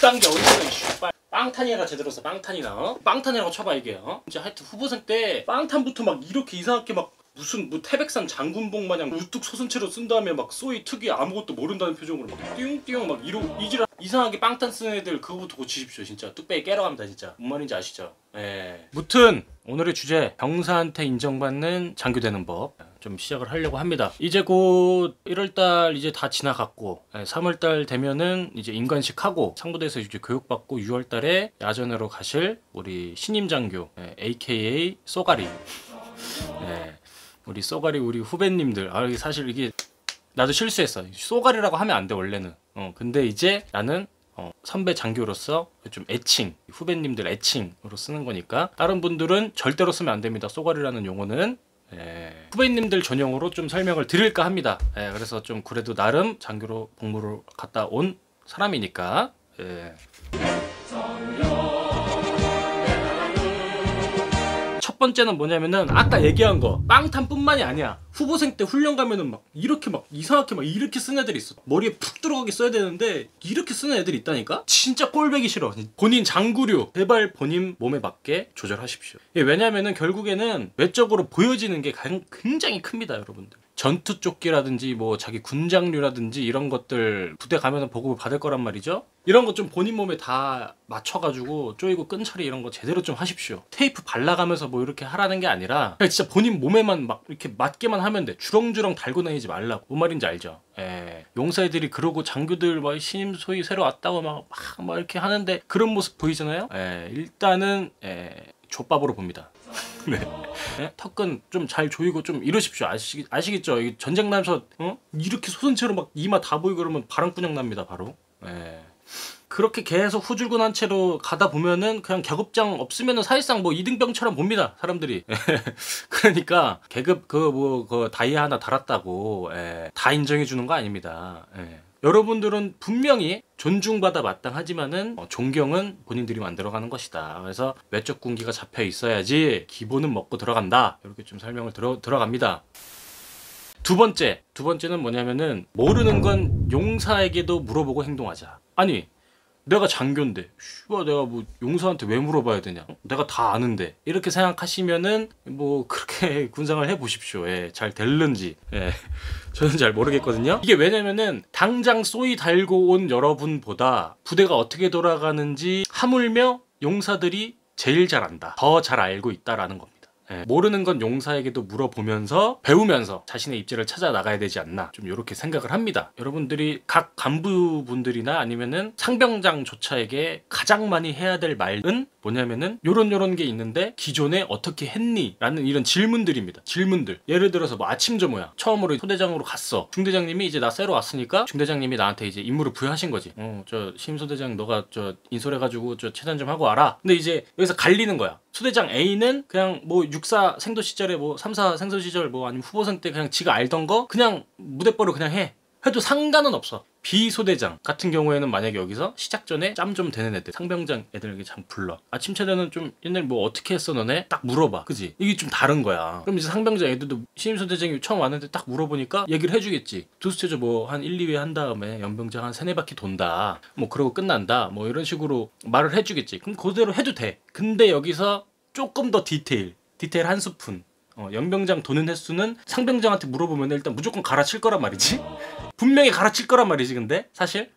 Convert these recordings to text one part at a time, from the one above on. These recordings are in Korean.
그딴 게 어딨어 이 씨발. 빵탄이라 제대로 써. 빵탄이나 빵탄이라고 쳐봐 이게. 이제 하여튼 후보생 때 빵탄부터 막 이렇게 이상하게 막 무슨 뭐 태백산 장군복 마냥 우뚝 솟은 쓴 다음에 막 소위 특유의 아무것도 모른다는 표정으로 막 띵띵 막 이지랄 이상하게 빵탄 쓰는 애들 그거부터 고치십시오. 진짜 뚝배기 깨러 갑니다 진짜. 뭔 말인지 아시죠? 예. 무튼 오늘의 주제 병사한테 인정받는 장교 되는 법 좀 시작을 하려고 합니다. 이제 곧 1월달 이제 다 지나갔고 3월달 되면은 이제 임관식 하고 상부대에서 이제 교육받고 6월달에 야전으로 가실 우리 신임 장교 AKA 쏘가리. 우리 쏘가리 우리 후배님들 사실 이게 나도 실수했어. 쏘가리라고 하면 안 돼 원래는. 근데 이제 나는 선배 장교로서 좀 애칭 후배님들 애칭으로 쓰는 거니까 다른 분들은 절대로 쓰면 안 됩니다. 쏘가리라는 용어는. 후배님들 전용으로 좀 설명을 드릴까 합니다. 그래서 좀 그래도 나름 장교로 복무를 갔다 온 사람이니까. 첫 번째는 뭐냐면은 아까 얘기한 거 빵탄뿐만이 아니야. 후보생 때 훈련 가면은 막 이렇게 막 이상하게 막 이렇게 쓴 애들이 있어. 머리에 푹 들어가게 써야 되는데 이렇게 쓰는 애들이 있다니까? 진짜 꼴배기 싫어. 본인 장구류 제발 본인 몸에 맞게 조절하십시오. 왜냐면은 결국에는 외적으로 보여지는 게 굉장히 큽니다 여러분들. 전투조끼라든지 뭐 자기 군장류라든지 이런 것들 부대 가면은 보급을 받을 거란 말이죠. 이런 거 좀 본인 몸에 다 맞춰가지고 조이고 끈처리 이런 거 제대로 좀 하십시오. 테이프 발라가면서 뭐 이렇게 하라는 게 아니라 그냥 진짜 본인 몸에만 막 이렇게 맞게만 하면 돼. 주렁주렁 달고 다니지 말라고. 뭔 말인지 알죠? 용사 애들이 그러고 장교들 막 신임 소위 새로 왔다고 막 이렇게 하는데 그런 모습 보이잖아요. 일단은 족밥으로 봅니다. 네. 턱근 좀 잘 조이고 좀 이러십시오. 아시겠죠? 전쟁 나면서 이렇게 소선체로 막 이마 다 보이고 그러면 바람구녕 납니다 바로. 그렇게 계속 후줄근한 채로 가다 보면은 그냥 계급장 없으면은 사실상 뭐 이등병처럼 봅니다 사람들이. 그러니까 계급 그 다이아 하나 달았다고 다 인정해 주는 거 아닙니다. 여러분들은 분명히 존중받아 마땅하지만은 존경은 본인들이 만들어가는 것이다. 그래서 외적 군기가 잡혀 있어야지 기본은 먹고 들어간다. 이렇게 좀 설명을 들어갑니다. 두 번째는 뭐냐면은 모르는 건 용사에게도 물어보고 행동하자. 아니 내가 장교인데 내가 뭐 용사한테 왜 물어봐야 되냐? 내가 다 아는데 이렇게 생각하시면은 뭐 그렇게 군상을 해보십시오. 잘 될는지. 저는 잘 모르겠거든요. 이게 왜냐면은 당장 쏘이 달고 온 여러분보다 부대가 어떻게 돌아가는지 하물며 용사들이 제일 잘 안다. 더 잘 알고 있다라는 겁니다. 모르는 건 용사에게도 물어보면서 배우면서 자신의 입지를 찾아 나가야 되지 않나 좀 이렇게 생각을 합니다. 여러분들이 각 간부분들이나 아니면은 상병장조차에게 가장 많이 해야 될 말은 뭐냐면은 요런 게 있는데 기존에 어떻게 했니? 라는 이런 질문들입니다. 질문들. 예를 들어서 뭐 아침저 뭐야? 처음으로 소대장으로 갔어. 중대장님이 이제 나 새로 왔으니까 중대장님이 나한테 이제 임무를 부여하신 거지. 저 심소대장 너가 저 인솔해가지고 저 체전 좀 하고 와라. 근데 이제 여기서 갈리는 거야. 소대장 A는 그냥 뭐 64 생도 시절에 뭐 34 생도 시절 뭐 아니면 후보생 때 그냥 지가 알던 거 그냥 무대뽀로 그냥 해도 상관은 없어. B 소대장 같은 경우에는 만약에 여기서 시작 전에 짬 좀 되는 애들 상병장 애들에게 참 불러. 아침 차려는 좀 옛날 뭐 어떻게 했어 너네? 딱 물어봐. 그지? 이게 좀 다른 거야. 그럼 이제 상병장 애들도 신임 소대장이 처음 왔는데 딱 물어보니까 얘기를 해주겠지. 두수체조 뭐 한 1, 2회 한 다음에 연병장 한 3, 4바퀴 돈다. 뭐 그러고 끝난다. 뭐 이런 식으로 말을 해주겠지. 그럼 그대로 해도 돼. 근데 여기서 조금 더 디테일 한 스푼. 연병장 도는 횟수는 상병장한테 물어보면 일단 무조건 갈아칠 거란 말이지. 분명히 갈아칠 거란 말이지. 근데 사실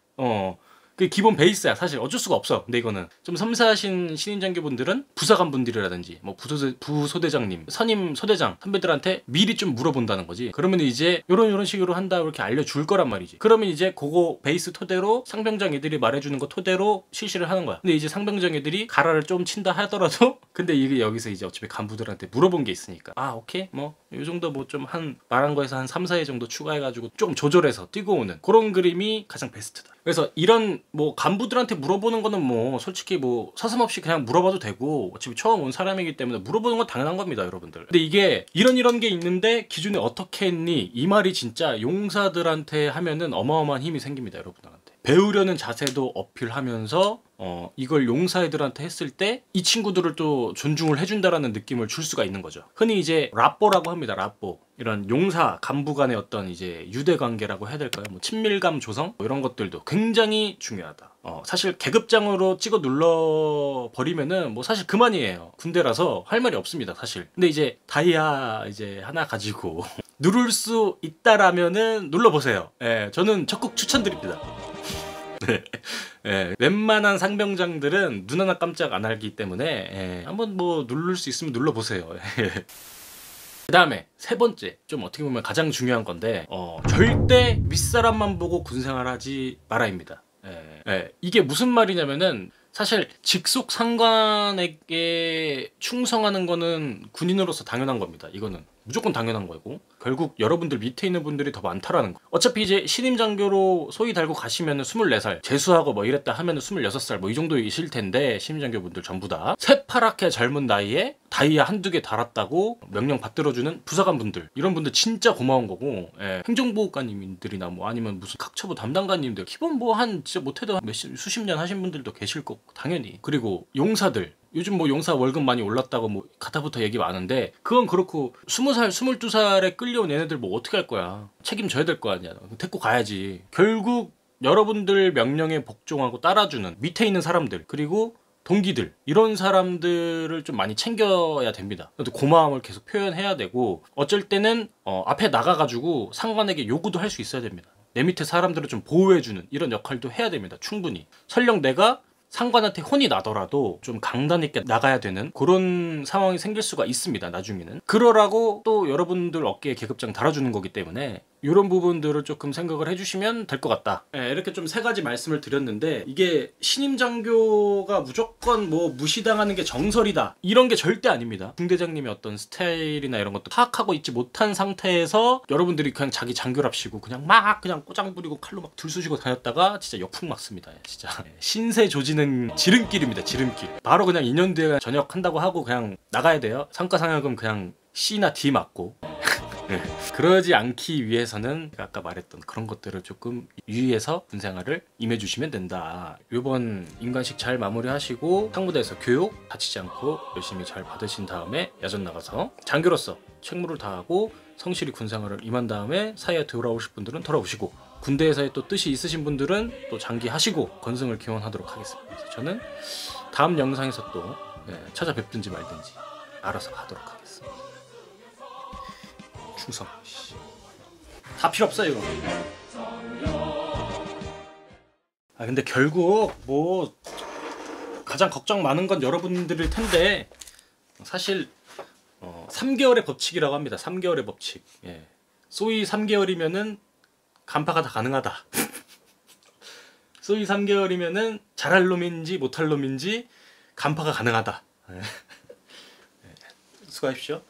그 기본 베이스야. 사실 어쩔 수가 없어. 근데 이거는 좀 섬세하신 신임장교분들은 부사관분들이라든지 뭐 부소대장님, 선임 소대장 선배들한테 미리 좀 물어본다는 거지. 그러면 이제 요런 식으로 한다 이렇게 알려줄 거란 말이지. 그러면 이제 그거 베이스 토대로 상병장 애들이 말해주는 거 토대로 실시를 하는 거야. 근데 이제 상병장 애들이 가라를 좀 친다 하더라도 근데 이게 여기서 이제 어차피 간부들한테 물어본 게 있으니까 오케이 뭐 요 정도 뭐 좀 한 말한 거에서 한 3, 4회 정도 추가해가지고 조금 조절해서 뛰고 오는 그런 그림이 가장 베스트다. 그래서 이런 뭐 간부들한테 물어보는 거는 뭐 솔직히 뭐 서슴없이 그냥 물어봐도 되고 어차피 처음 온 사람이기 때문에 물어보는 건 당연한 겁니다 여러분들. 근데 이게 이런 게 있는데 기존에 어떻게 했니? 이 말이 진짜 용사들한테 하면은 어마어마한 힘이 생깁니다 여러분들한테. 배우려는 자세도 어필하면서 이걸 용사 애들한테 했을 때 이 친구들을 또 존중을 해준다라는 느낌을 줄 수가 있는 거죠. 흔히 이제 라뽀라고 합니다. 라뽀. 이런 용사 간부 간의 어떤 이제 유대 관계라고 해야 될까요? 뭐 친밀감 조성 뭐 이런 것들도 굉장히 중요하다. 사실 계급장으로 찍어 눌러 버리면은 뭐 사실 그만이에요. 군대라서 할 말이 없습니다, 사실. 근데 이제 다이아 이제 하나 가지고 누를 수 있다라면은 눌러보세요. 예, 저는 적극 추천드립니다. 네. 예, 웬만한 상병장들은 눈 하나 깜짝 안 하기 때문에 한번 뭐 누를 수 있으면 눌러보세요. 그 다음에 세 번째, 좀 어떻게 보면 가장 중요한 건데 절대 윗사람만 보고 군생활하지 말아입니다. 이게 무슨 말이냐면은 사실 직속 상관에게 충성하는 거는 군인으로서 당연한 겁니다. 이거는 무조건 당연한 거고, 결국 여러분들 밑에 있는 분들이 더 많다라는 거. 어차피 이제 신임 장교로 소위 달고 가시면은 24살 재수하고 뭐 이랬다 하면은 26살 뭐 이 정도이실 텐데, 신임 장교분들 전부 다 새파랗게 젊은 나이에 다이아 한두 개 달았다고 명령 받들어주는 부사관분들, 이런 분들 진짜 고마운 거고, 행정보호관님들이나 뭐 아니면 무슨 각처부 담당관님들, 기본 뭐 한 진짜 못해도 수십 년 하신 분들도 계실 거고 당연히. 그리고 용사들, 요즘 뭐 용사 월급 많이 올랐다고 뭐 가타부터 얘기 많은데, 그건 그렇고 20살 22살에 끌려온 얘네들 뭐 어떻게 할 거야. 책임져야 될 거 아니야. 데리고 가야지. 결국 여러분들 명령에 복종하고 따라주는 밑에 있는 사람들, 그리고 동기들, 이런 사람들을 좀 많이 챙겨야 됩니다. 고마움을 계속 표현해야 되고, 어쩔 때는 앞에 나가가지고 상관에게 요구도 할 수 있어야 됩니다. 내 밑에 사람들을 좀 보호해주는 이런 역할도 해야 됩니다. 충분히. 설령 내가 상관한테 혼이 나더라도 좀 강단 있게 나가야 되는 그런 상황이 생길 수가 있습니다, 나중에는. 그러라고 또 여러분들 어깨에 계급장 달아주는 거기 때문에 이런 부분들을 조금 생각을 해주시면 될 것 같다. 이렇게 좀 세 가지 말씀을 드렸는데, 이게 신임 장교가 무조건 뭐 무시당하는 게 정설이다, 이런 게 절대 아닙니다. 중대장님의 어떤 스타일이나 이런 것도 파악하고 있지 못한 상태에서 여러분들이 그냥 자기 장교랍시고 그냥 막 그냥 꼬장 부리고 칼로 막 들쑤시고 다녔다가 진짜 역풍 맞습니다. 진짜 신세 조지는 지름길입니다. 지름길. 바로 그냥 2년 뒤에 전역한다고 하고 그냥 나가야 돼요. 상과상여금 그냥 C나 D 맞고. 그러지 않기 위해서는 아까 말했던 그런 것들을 조금 유의해서 군생활을 임해주시면 된다. 이번 임관식 잘 마무리하시고 상부대에서 교육 다치지 않고 열심히 잘 받으신 다음에 야전 나가서 장교로서 책무를 다하고 성실히 군생활을 임한 다음에 사회에 돌아오실 분들은 돌아오시고, 군대에서의 또 뜻이 있으신 분들은 또 장기하시고 건승을 기원하도록 하겠습니다. 그래서 저는 다음 영상에서 또 찾아뵙든지 말든지 알아서 하도록 하겠습니다. 충성. 다 필요 없어요, 이거. 근데 결국 뭐 가장 걱정 많은 건 여러분들일 텐데, 사실 3개월의 법칙이라고 합니다. 3개월의 법칙. 소위 3개월이면은 간파가 다 가능하다. 소위 3개월이면은 잘할 놈인지 못할 놈인지 간파가 가능하다. 수고하십시오.